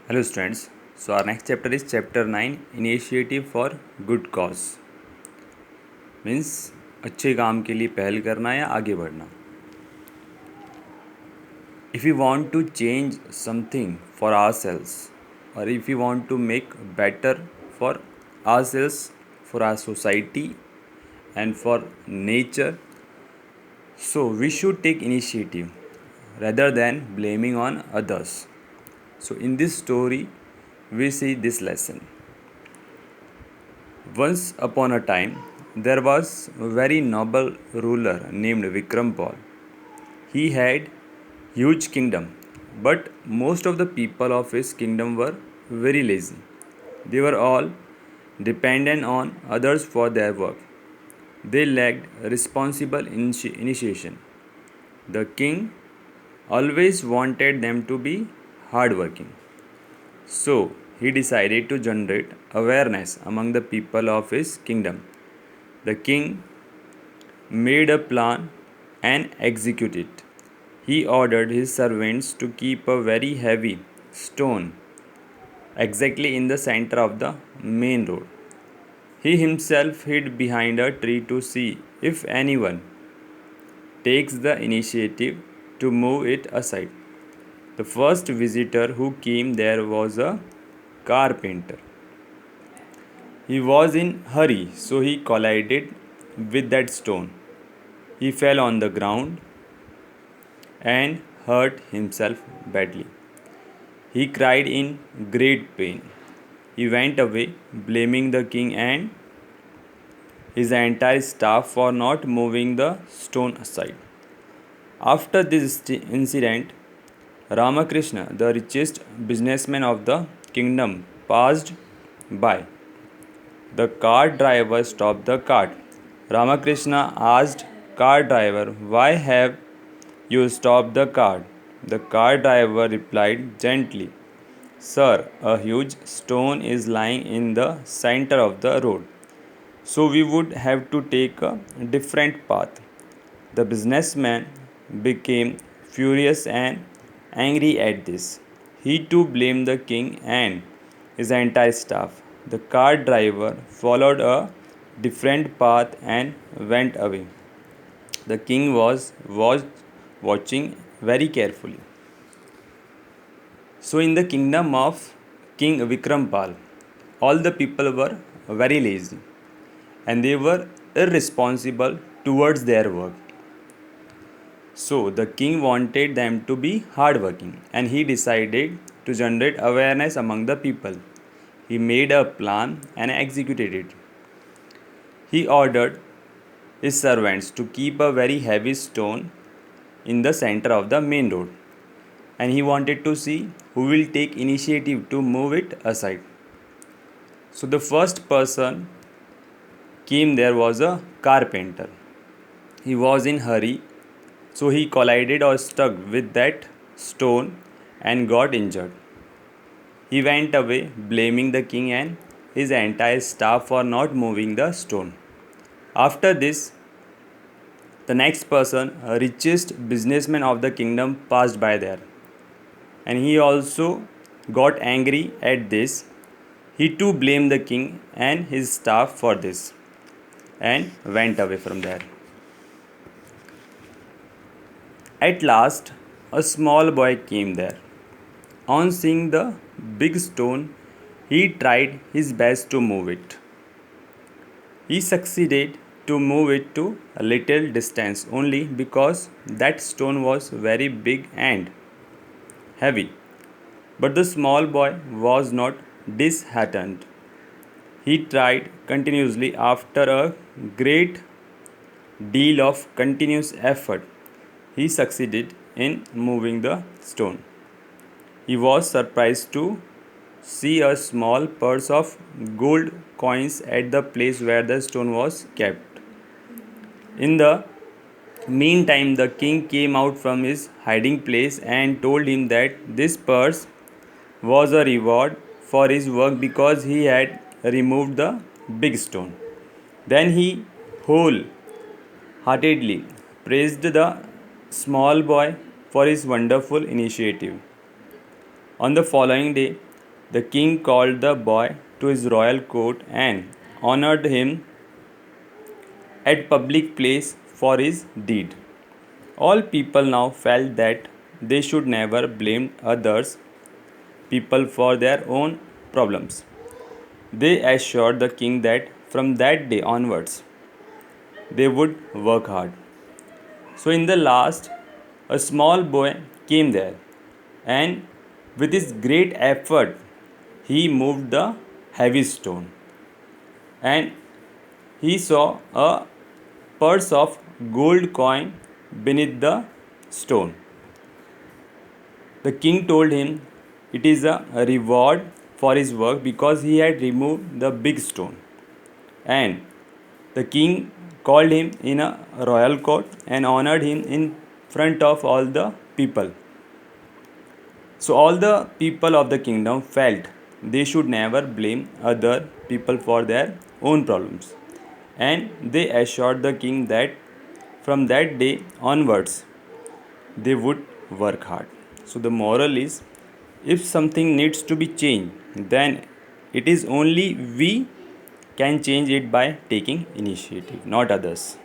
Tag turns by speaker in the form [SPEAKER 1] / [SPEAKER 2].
[SPEAKER 1] Hello students. So our next chapter is chapter 9, Initiative for Good Cause. Means अच्छे काम के लिए पहल करना या आगे बढ़ना. If we want to change something for ourselves, or if we want to make better for ourselves, for our society and for nature, so we should take initiative rather than blaming on others. So in this story we see this lesson. Once upon a time, there was a very noble ruler named Vikrampal. He had huge kingdom, but most of the people of his kingdom were very lazy. They were all dependent on others for their work. They lacked responsible initiation. The king always wanted them to be hardworking. So he decided to generate awareness among the people of his kingdom. The king made a plan and executed it. He ordered his servants to keep a very heavy stone exactly in the center of the main road. He himself hid behind a tree to see if anyone takes the initiative to move it aside. The first visitor who came there was a carpenter. He was in hurry, so he collided with that stone. He fell on the ground and hurt himself badly. He cried in great pain. He went away, blaming the king and his entire staff for not moving the stone aside. After this incident, Ramakrishna, the richest businessman of the kingdom, passed by. The cart driver stopped the cart. Ramakrishna asked cart driver, "Why have you stopped the cart?" The cart driver replied gently, "Sir, a huge stone is lying in the center of the road, so we would have to take a different path." The businessman became furious and angry at this. He too blamed the king and his entire staff. The cart driver followed a different path and went away. The king was watching very carefully. So, in the kingdom of King Vikrampal, all the people were very lazy and they were irresponsible towards their work. So, the king wanted them to be hardworking and he decided to generate awareness among the people. He made a plan and executed it. He ordered his servants to keep a very heavy stone in the center of the main road, and he wanted to see who will take initiative to move it aside. So the first person came there was a carpenter. He was in hurry, so he collided or stuck with that stone and got injured. He went away blaming the king and his entire staff for not moving the stone. After this, the next person, a richest businessman of the kingdom, passed by there, and he also got angry at this. He too blamed the king and his staff for this and went away from there. At last, a small boy came there. On seeing the big stone, he tried his best to move it. He succeeded to move it to a little distance only because that stone was very big and heavy. But the small boy was not disheartened. He tried continuously. After a great deal of continuous effort, he succeeded in moving the stone. He was surprised to see a small purse of gold coins at the place where the stone was kept. In the meantime, the king came out from his hiding place and told him that this purse was a reward for his work because he had removed the big stone. Then he wholeheartedly praised the small boy for his wonderful initiative. On the following day, The king called the boy to his royal court and honored him at public place for his deed. All people now felt that they should never blame others people for their own problems. They assured the king that from that day onwards they would work hard. So, in the last, a small boy came there, and with his great effort, he moved the heavy stone, and he saw a purse of gold coin beneath the stone. The king told him it is a reward for his work because he had removed the big stone. And the king called him in a royal court and honored him in front of all the people. So all the people of the kingdom felt they should never blame other people for their own problems. And they assured the king that from that day onwards they would work hard. So the moral is, if something needs to be changed, then it is only we can change it by taking initiative, not others.